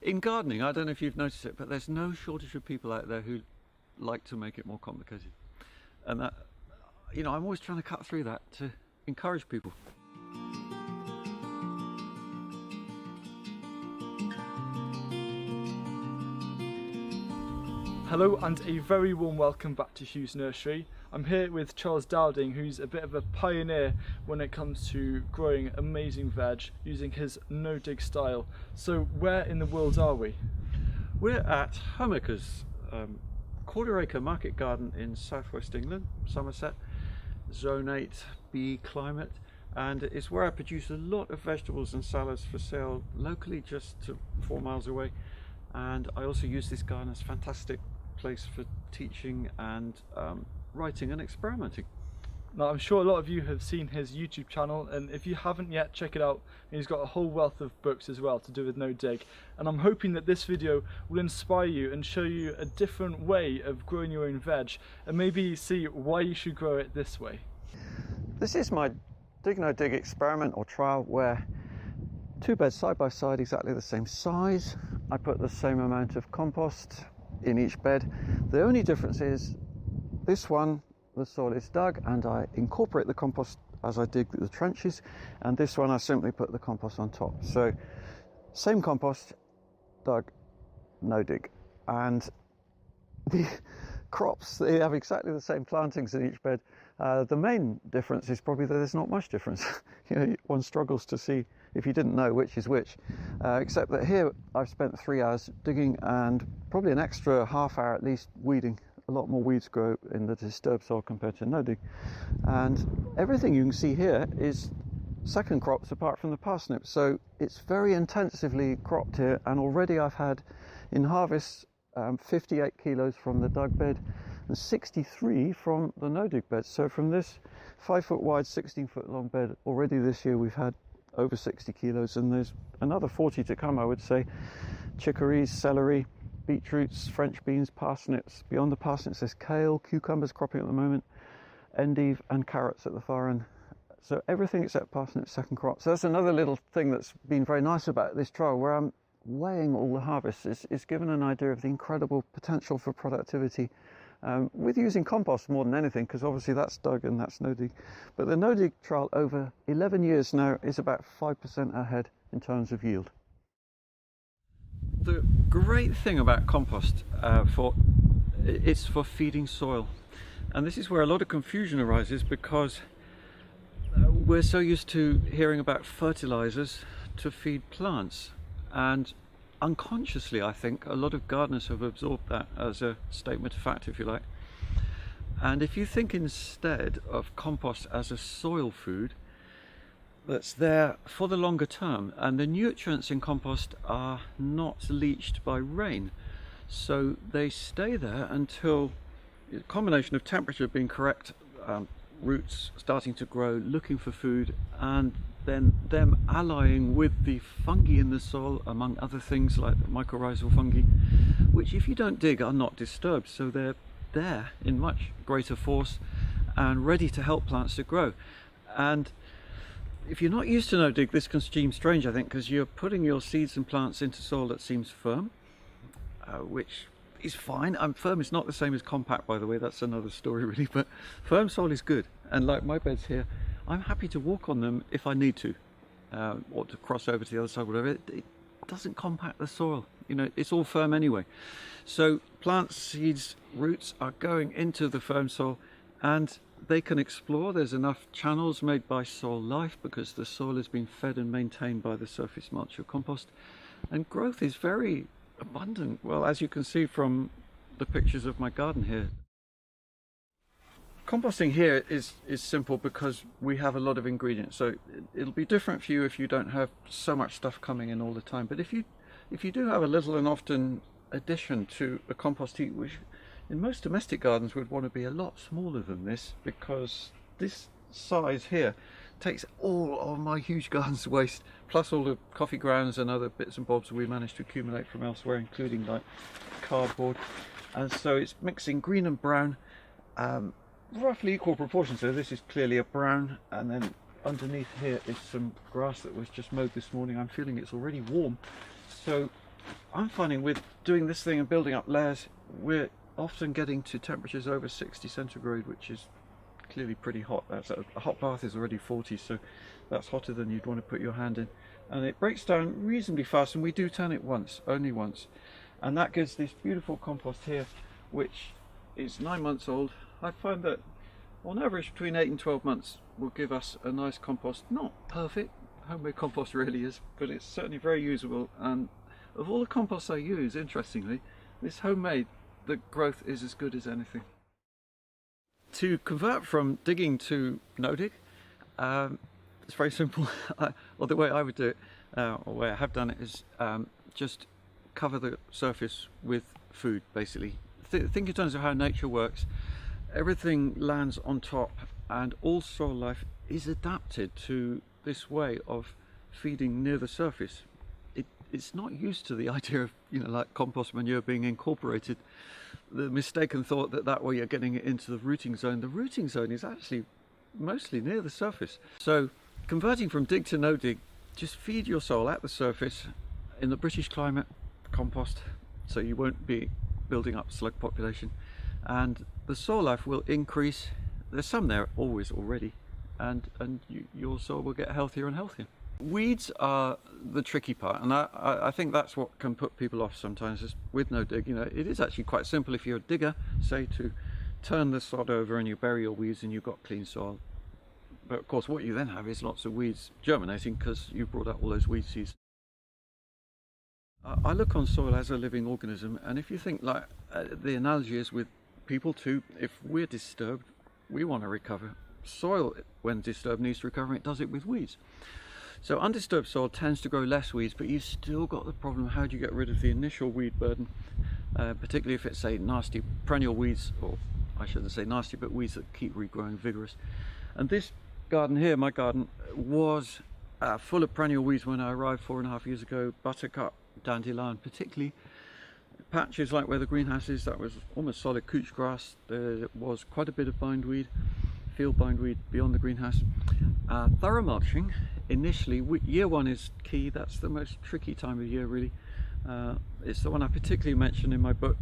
In gardening, I don't know if you've noticed it, but there's no shortage of people out there who like to make it more complicated. And that, you know, I'm always trying to cut through that to encourage people. Hello and a very warm welcome back to Hugh's Nursery. I'm here with Charles Dowding, who's a bit of a pioneer when it comes to growing amazing veg using his no-dig style. So where in the world are we? We're at Acre's quarter-acre market garden in southwest England, Somerset, Zone 8B climate, and it's where I produce a lot of vegetables and salads for sale locally, just 4 miles away. And I also use this garden as a fantastic place for teaching and writing and experimenting. Now, I'm sure a lot of you have seen his YouTube channel, and if you haven't yet, check it out. He's got a whole wealth of books as well to do with no dig, and I'm hoping that this video will inspire you and show you a different way of growing your own veg, and maybe see why you should grow it this way. This is my dig no dig experiment or trial, where 2 beds side by side, exactly the same size. I put the same amount of compost in each bed. The only difference is this one, the soil is dug and I incorporate the compost as I dig the trenches, and this one I simply put the compost on top. So same compost, dug, no dig. And the crops, they have exactly the same plantings in each bed. The main difference is probably that there's not much difference. You know, one struggles to see if you didn't know which is which, except that here I've spent 3 hours digging and probably an extra half hour at least weeding. A lot more weeds grow in the disturbed soil compared to no dig. And everything you can see here is second crops apart from the parsnip. So it's very intensively cropped here, and already I've had in harvest 58 kilos from the dug bed and 63 from the no dig bed. So from this 5 foot wide, 16 foot long bed, already this year we've had over 60 kilos, and there's another 40 to come, I would say. Chicories, celery, beetroots, French beans, parsnips. Beyond the parsnips there's kale, cucumbers cropping at the moment, endive and carrots at the far end. So everything except parsnips, second crop. So that's another little thing that's been very nice about this trial, where I'm weighing all the harvests. It's given an idea of the incredible potential for productivity with using compost more than anything, because obviously that's dug and that's no dig. But the no dig trial over 11 years now is about 5% ahead in terms of yield. The great thing about compost it's for feeding soil, and this is where a lot of confusion arises, because we're so used to hearing about fertilizers to feed plants, and unconsciously I think a lot of gardeners have absorbed that as a statement of fact, if you like. And if you think instead of compost as a soil food that's there for the longer term, and the nutrients in compost are not leached by rain, so they stay there until a combination of temperature being correct, roots starting to grow, looking for food, and then them allying with the fungi in the soil, among other things like mycorrhizal fungi, which if you don't dig are not disturbed, so they're there in much greater force and ready to help plants to grow. And if you're not used to no dig, this can seem strange, I think, because you're putting your seeds and plants into soil that seems firm, which is fine. Firm is not the same as compact, by the way, that's another story really, but firm soil is good. And like my beds here, I'm happy to walk on them if I need to, or to cross over to the other side, whatever. It doesn't compact the soil, you know, it's all firm anyway. So plant seeds, roots are going into the firm soil, and they can explore. There's enough channels made by soil life because the soil has been fed and maintained by the surface mulch or compost, and growth is very abundant. Well, as you can see from the pictures of my garden here. Composting here is simple because we have a lot of ingredients, so it'll be different for you if you don't have so much stuff coming in all the time. But if you do have a little and often addition to a compost heap, which in most domestic gardens would want to be a lot smaller than this, because this size here takes all of my huge garden's waste, plus all the coffee grounds and other bits and bobs we managed to accumulate from elsewhere, including like cardboard. And so it's mixing green and brown, roughly equal proportions. So this is clearly a brown, and then underneath here is some grass that was just mowed this morning. I'm feeling it's already warm, so I'm finding with doing this thing and building up layers, we're often getting to temperatures over 60 centigrade, which is clearly pretty hot. That's a hot bath is already 40, so that's hotter than you'd want to put your hand in. And it breaks down reasonably fast, and we do turn it once, only once. And that gives this beautiful compost here, which is 9 months old. I find that on average between 8 and 12 months will give us a nice compost. Not perfect, homemade compost really is, but it's certainly very usable. And of all the composts I use, interestingly, this homemade, the growth is as good as anything. To convert from digging to no dig, it's very simple. Or the way I would do it, or the way I have done it, is just cover the surface with food, basically. Think in terms of how nature works. Everything lands on top, and all soil life is adapted to this way of feeding near the surface. It's not used to the idea of, like compost manure being incorporated. The mistaken thought that way you're getting it into the rooting zone. The rooting zone is actually mostly near the surface. So converting from dig to no dig, just feed your soil at the surface. In the British climate, compost, so you won't be building up slug population, and the soil life will increase. There's some there always already, and your soil will get healthier and healthier. Weeds are the tricky part, and I think that's what can put people off sometimes is with no dig. It is actually quite simple if you're a digger, say, to turn the sod over and you bury your weeds and you've got clean soil. But of course what you then have is lots of weeds germinating because you brought out all those weed seeds. I look on soil as a living organism, and if you think like the analogy is with people too, if we're disturbed, we want to recover. Soil, when disturbed, needs to recover, and it does it with weeds. So undisturbed soil tends to grow less weeds, but you've still got the problem, how do you get rid of the initial weed burden, particularly if it's, say, nasty perennial weeds, or I shouldn't say nasty, but weeds that keep regrowing vigorous. And this garden here, my garden, was full of perennial weeds when I arrived 4.5 years ago. Buttercup, dandelion, particularly patches like where the greenhouse is, that was almost solid couch grass. There was quite a bit of bindweed, field bindweed beyond the greenhouse. Thorough mulching initially. Year one is key. That's the most tricky time of year, really. It's the one I particularly mentioned in my book,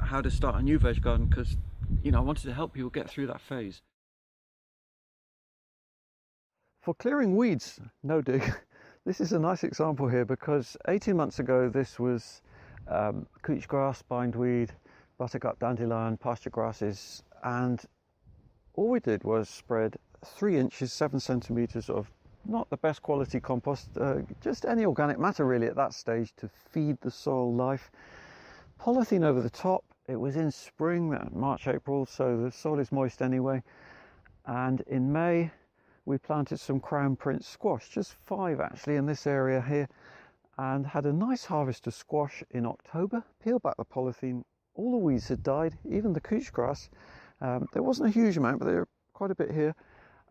How to Start a New Veg Garden, because I wanted to help people get through that phase. For clearing weeds, no dig. This is a nice example here because 18 months ago this was couch grass, bindweed, buttercup, dandelion, pasture grasses, and all we did was spread 3 inches, 7 centimeters of not the best quality compost, just any organic matter really at that stage to feed the soil life. Polythene over the top. It was in spring, March, April, so the soil is moist anyway. And in May we planted some crown prince squash, just 5 actually in this area here, and had a nice harvest of squash in October. Peeled back the polythene, all the weeds had died, even the couch grass. There wasn't a huge amount, but there were quite a bit here.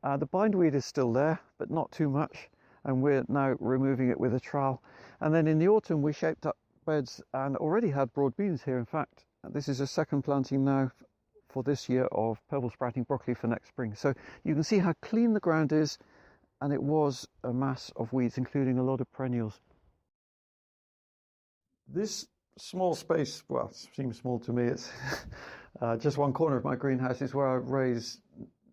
The bindweed is still there, but not too much, and we're now removing it with a trowel. And then in the autumn we shaped up beds and already had broad beans here. In fact, this is a second planting now for this year of purple sprouting broccoli for next spring. So you can see how clean the ground is, and it was a mass of weeds, including a lot of perennials. This small space, well, it seems small to me, it's just one corner of my greenhouse, is where I raise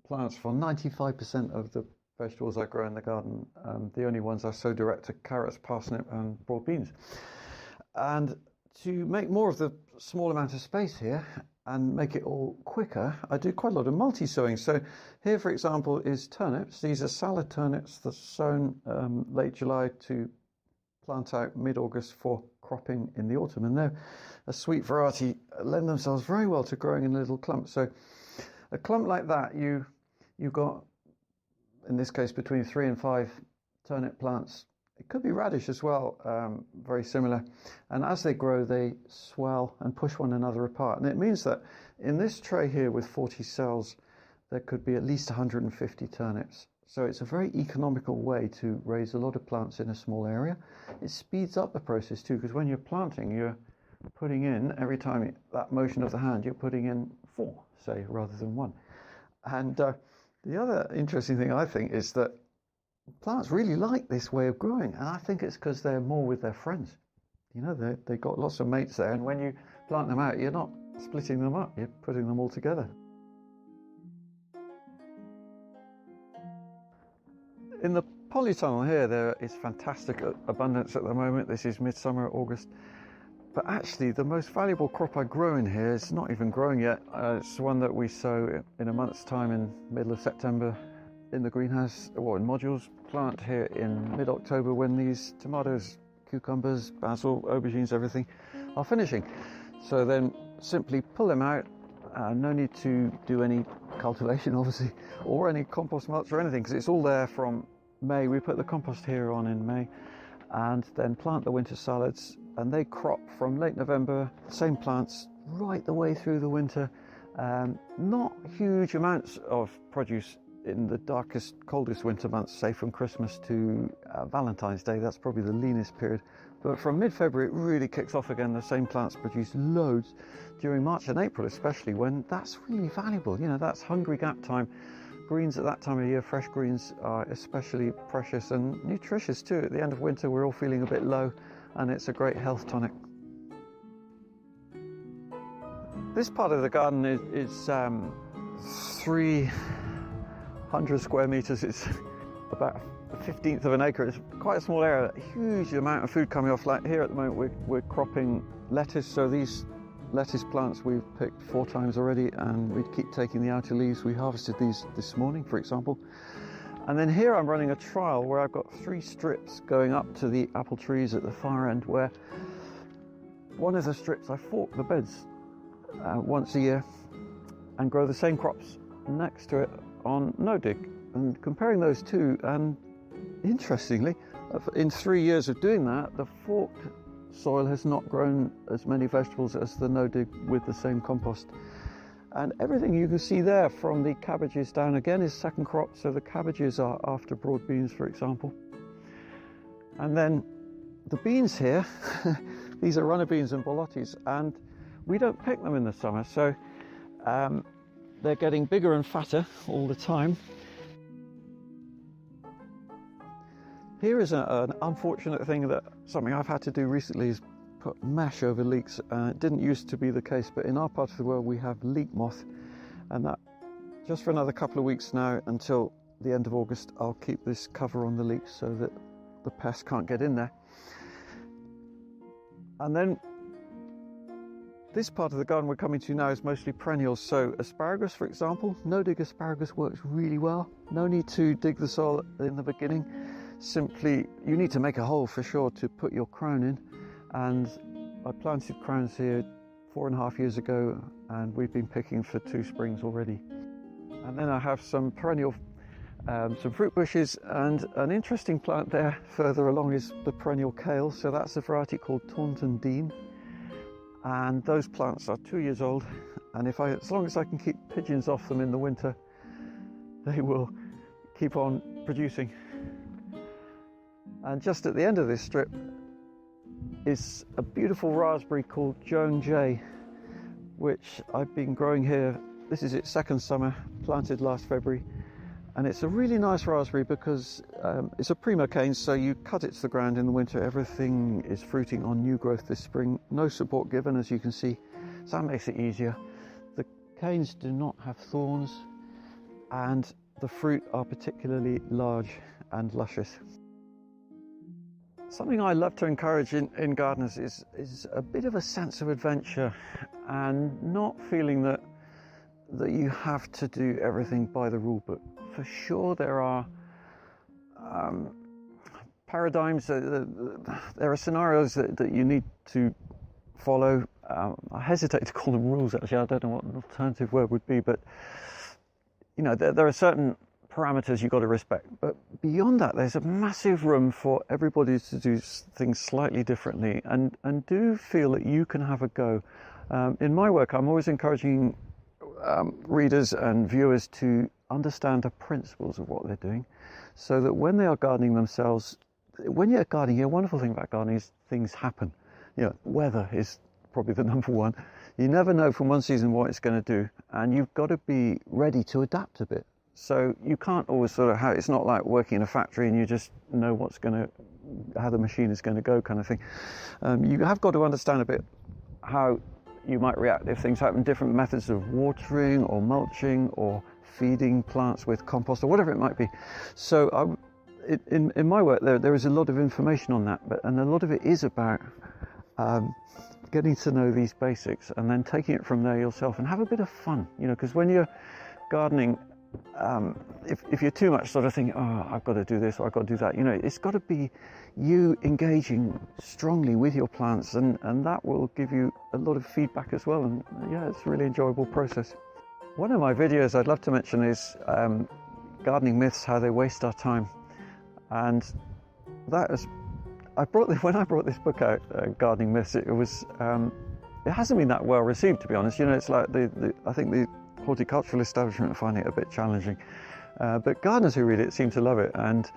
plants for 95% of the vegetables I grow in the garden. The only ones I sow direct are carrots, parsnip and broad beans. And to make more of the small amount of space here and make it all quicker, I do quite a lot of multi-sowing. So here, for example, is turnips. These are salad turnips that's sown late July to plant out mid-August for cropping in the autumn. And they're a sweet variety, lend themselves very well to growing in a little clump. So a clump like that, you've got, in this case, between 3 and 5 turnip plants. It could be radish as well, very similar. And as they grow, they swell and push one another apart. And it means that in this tray here with 40 cells, there could be at least 150 turnips. So it's a very economical way to raise a lot of plants in a small area. It speeds up the process too, because when you're planting, you're putting in, every time that motion of the hand, you're putting in 4, say, rather than 1. And the other interesting thing I think is that plants really like this way of growing, and I think it's because they're more with their friends. you know, they got lots of mates there, and when you plant them out, you're not splitting them up, you're putting them all together. In the polytunnel here, there is fantastic abundance at the moment. This is midsummer, August. But actually, the most valuable crop I grow in here is not even growing yet. It's one that we sow in a month's time in middle of September in the greenhouse, or in modules. Plant here in mid-October when these tomatoes, cucumbers, basil, aubergines, everything are finishing. So then simply pull them out. No need to do any cultivation, obviously, or any compost mulch or anything, because it's all there from May. We put the compost here on in May, and then plant the winter salads, and they crop from late November, same plants, right the way through the winter. Not huge amounts of produce in the darkest, coldest winter months, say from Christmas to Valentine's Day. That's probably the leanest period. But from mid-February, it really kicks off again. The same plants produce loads during March and April, especially, when that's really valuable. You know, that's hungry gap time. Greens at that time of year, fresh greens, are especially precious and nutritious too. At the end of winter, we're all feeling a bit low, and it's a great health tonic. This part of the garden is 300 square meters. It's about a 1/15 of an acre. It's quite a small area, a huge amount of food coming off. Like here at the moment, we're cropping lettuce. So these lettuce plants we've picked 4 times already, and we keep taking the outer leaves. We harvested these this morning, for example. And then here I'm running a trial where I've got 3 strips going up to the apple trees at the far end, where one of the strips I fork the beds once a year and grow the same crops next to it on no dig. And comparing those two, and interestingly, in 3 years of doing that, the forked soil has not grown as many vegetables as the no dig with the same compost. And everything you can see there, from the cabbages down, again, is second crop. So the cabbages are after broad beans, for example. And then the beans here, these are runner beans and borlottis, and we don't pick them in the summer. So they're getting bigger and fatter all the time. Here is an unfortunate thing, that something I've had to do recently, is put mesh over leeks. It didn't used to be the case, but in our part of the world we have leek moth, and that just for another couple of weeks now, until the end of August, I'll keep this cover on the leeks so that the pest can't get in there. And then this part of the garden we're coming to now is mostly perennials. So asparagus, for example, no dig asparagus works really well. No need to dig the soil in the beginning. Simply, you need to make a hole for sure to put your crown in, and I planted crowns here 4.5 years ago, and we've been picking for 2 springs already. And then I have some perennial, some fruit bushes, and an interesting plant there further along is the perennial kale. So that's a variety called Taunton Dean, and those plants are 2 years old, and as long as I can keep pigeons off them in the winter, they will keep on producing. And just at the end of this strip is a beautiful raspberry called Joan J, which I've been growing here. This is its 2nd summer, planted last February, and it's a really nice raspberry because it's a primo cane, so you cut it to the ground in the winter. Everything is fruiting on new growth this spring. No support given, as you can see, so that makes it easier. The canes do not have thorns, and the fruit are particularly large and luscious. Something I love to encourage in gardeners is a bit of a sense of adventure, and not feeling that you have to do everything by the rule book. For sure there are paradigms, there are scenarios that you need to follow. I hesitate to call them rules, actually. I don't know what an alternative word would be, but you know, there are certain parameters you've got to respect, but beyond that there's a massive room for everybody to do things slightly differently, and do feel that you can have a go. In my work, I'm always encouraging readers and viewers to understand the principles of what they're doing, so that when they are gardening themselves, when you're gardening, a wonderful thing about gardening is things happen. You know, weather is probably the number one. You never know from one season what it's going to do, and you've got to be ready to adapt a bit. So you can't always sort of it's not like working in a factory and you just know what's going to how the machine is going to go, kind of thing. You have got to understand a bit how you might react if things happen, different methods of watering or mulching or feeding plants with compost or whatever it might be. So in my work there is a lot of information on that, and a lot of it is about getting to know these basics and then taking it from there yourself and have a bit of fun, because when you're gardening, if you're too much sort of thinking, oh, I've got to do this or I've got to do that, it's got to be you engaging strongly with your plants, and that will give you a lot of feedback as well. And yeah, it's a really enjoyable process. One of my videos I'd love to mention is gardening myths, how they waste our time. And that is, when I brought this book out, Gardening Myths, it hasn't been that well received, to be honest. It's like I think the horticultural establishment find it a bit challenging, but gardeners who read it seem to love it. And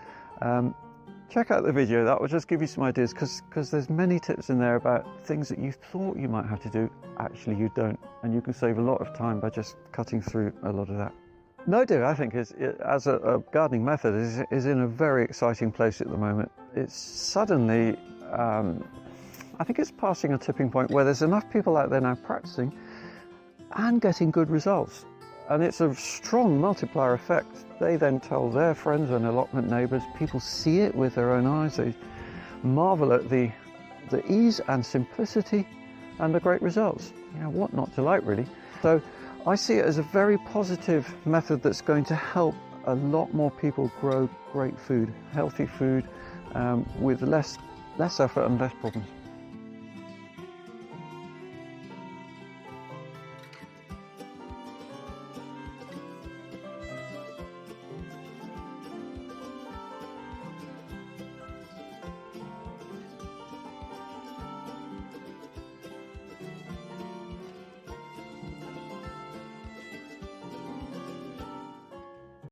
check out the video, that will just give you some ideas, because there's many tips in there about things that you thought you might have to do, actually you don't, and you can save a lot of time by just cutting through a lot of that. No-do, I think, as a gardening method, is in a very exciting place at the moment. It's suddenly, I think it's passing a tipping point where there's enough people out there now practicing and getting good results. And it's a strong multiplier effect. They then tell their friends and allotment neighbours. People see it with their own eyes. They marvel at the ease and simplicity and the great results. What not to like, really. So I see it as a very positive method that's going to help a lot more people grow great food, healthy food, with less effort and less problems.